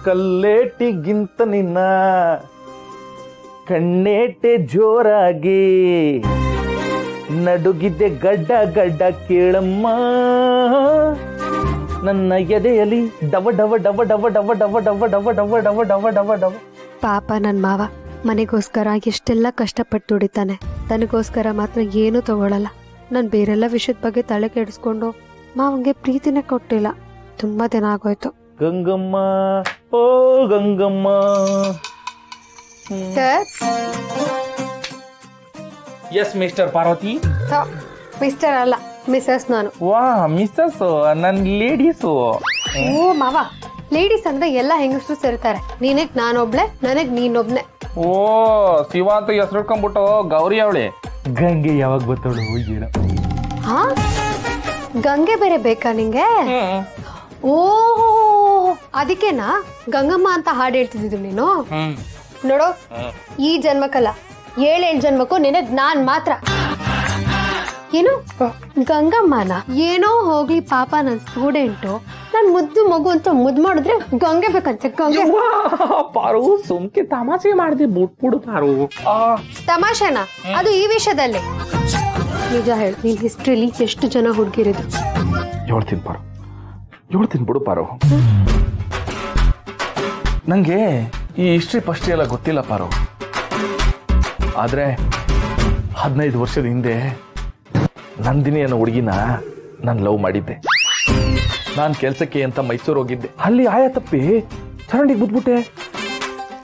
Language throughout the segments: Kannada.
ಕಲ್ಲೇಟಿಗಿಂತ ನಿನ್ನ ಕಣ್ಣೇಟೆ ಜೋರಾಗಿ ನಡುಗಿದ್ದೆ ಗಡ್ಡ ಗಡ್ಡ ಕೇಳಮ್ಮ ನನ್ನ ಎದೆಯಲ್ಲಿ ಡವ ಡವ ಡವ ಡವ ಡವ ಡವ ಡವ ಡವ ಡವ ಡವ ಡವ ಡವ ಡವ. ಪಾಪ ನನ್ ಮಾವ ಮನೆಗೋಸ್ಕರ ಎಷ್ಟೆಲ್ಲ ಕಷ್ಟಪಟ್ಟು ದುಡಿತಾನೆ, ತನಗೋಸ್ಕರ ಮಾತ್ರ ಏನೂ ತಗೊಳಲ್ಲ. ನಾನು ಬೇರೆಲ್ಲ ವಿಷಯದ ಬಗ್ಗೆ ತಲೆ ಕೆಡಿಸ್ಕೊಂಡು ಮಾವಂಗೆ ಪ್ರೀತಿನೇ ಕೊಟ್ಟಿಲ್ಲ. ತುಂಬಾ ದಿನ ಆಗೋಯ್ತು. ಗಂಗಮ್ಮ ಓ Gangamma. Sir. Yes mister Parvathi. Mister ಅಲ್ಲ, ಮಿಸಸ್ ನಾನು. ವಾ ಮಿಸಸ್, ನನ್ ಲೇಡೀಸು. ಓ ಮಾವ, ಲೇಡೀಸ್ ಅಂದ್ರೆ ಎಲ್ಲ ಹೆಂಗಸರು ಸೇರ್ತಾರೆ. ನೀನಕ್ ನಾನೊಬ್ಳೆ, ನನಗ್ ನೀನೊಬ್ನೆ. ಓ ಶಿವ ಅಂತ ಹೆಸರು ಇಟ್ಕೊಂಡ್ಬಿಟ್ಟು ಗೌರಿ ಅವಳೆ. ಗಂಗೆ ಯಾವಾಗ ಬತ್ತವಳು ಏನೋ. ಹಾ, ಗಂಗೆ ಬೇರೆ ಬೇಕಾ ನಿಂಗೆ? ಓ ಅದಕ್ಕೆನಾ ಗಂಗಮ್ಮ ಅಂತ ಹಾಡು ಹೇಳ್ತಿದ್ದು ನೀನು? ನೋಡು, ಈ ಜನ್ಮಕ್ಕಲ್ಲ 7 ಜನ್ಮಕ್ಕೂ ನಿನಗ್ ನಾನ್ ಮಾತ್ರ. ಏನು ಗಂಗಮ್ಮನ? ಏನೋ ಹೋಗ್ಲಿ ಪಾಪ ನನ್ ಸ್ಟೂಡೆಂಟು, ನನ್ ಮುದ್ದು ಮಗು ಅಂತ ಮುದ್ದು ಮಾಡಿದ್ರೆ ಗಂಗೆ ಬೇಕಂತೆ. ಗಂಗೆ ಪಾರು ಸುಮ್ಕೆ ತಮಾಷೆ ಮಾಡಿದೆ, ಬಿಟ್ಬಿಡು ಪಾರು. ತಮಾಷೆನಾ ಅದು ಈ ವಿಷಯದಲ್ಲಿ? ನಿಜ ಹೇಳು, ನಿನ್ ಹಿಸ್ಟ್ರಿಲಿ ಎಷ್ಟು ಜನ ಹುಡುಗಿರಿದ್ರು? ಹೇಳ್ತೀನಿ ಪಾರು, ಹೇಳ್ತೀನಿ ಬಿಡು ಪಾರು. ನಂಗೆ ಈ ಹಿಸ್ಟ್ರಿ ಫಸ್ಟ್ ಎಲ್ಲ ಗೊತ್ತಿಲ್ಲ ಪಾರು. ಆದ್ರೆ 15 ವರ್ಷದ ಹಿಂದೆ ನಂದಿನಿ ಅನ್ನೋ ಹುಡುಗಿನ ನಾನು ಲವ್ ಮಾಡಿದ್ದೆ. ನಾನು ಕೆಲ್ಸಕ್ಕೆ ಅಂತ ಮೈಸೂರು ಹೋಗಿದ್ದೆ. ಅಲ್ಲಿ ಆಯ ತಪ್ಪಿ ಚರಂಡಿಗೆ ಬಿದ್ಬಿಟ್ಟೆ.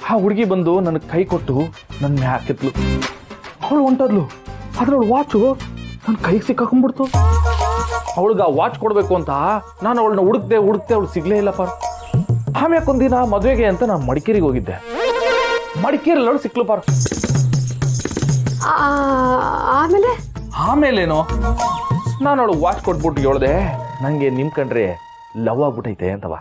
ಆ ಹುಡುಗಿ ಬಂದು ನನಗೆ ಕೈ ಕೊಟ್ಟು ನನ್ನ ಮ್ಯಾ ಹಾಕಿದ್ಲು. ಅವಳು ಹೊಂಟದ್ಲು. ಅದ್ರವಳು ವಾಚು ನನ್ನ ಕೈಗೆ ಸಿಕ್ಕಾಕೊಂಡ್ಬಿಡ್ತು. ಅವಳಿಗೆ ಆ ವಾಚ್ ಕೊಡ್ಬೇಕು ಅಂತ ನಾನು ಅವಳನ್ನ ಹುಡುಕ್ದೆ ಅವಳು ಸಿಗ್ಲೇ ಇಲ್ಲ ಪಾರು. ಆಮ್ಯಾಕೆ ಒಂದಿನ ಮದುವೆಗೆ ಅಂತ ನಾನು ಮಡಿಕೇರಿಗೆ ಹೋಗಿದ್ದೆ. ಮಡಿಕೇರಿ ಅವಳು ಸಿಕ್ಲು ಪಾರು. ಆಮೇಲೇನು ನಾನು ಅವಳು ವಾಚ್ ಕೊಟ್ಬಿಟ್ಟು ಹೇಳ್ದೆ, ನಂಗೆ ನಿಮ್ ಕಂಡ್ರೆ ಲವ್ ಆಗ್ಬಿಟ್ಟೈತೆ ಅಂತವ.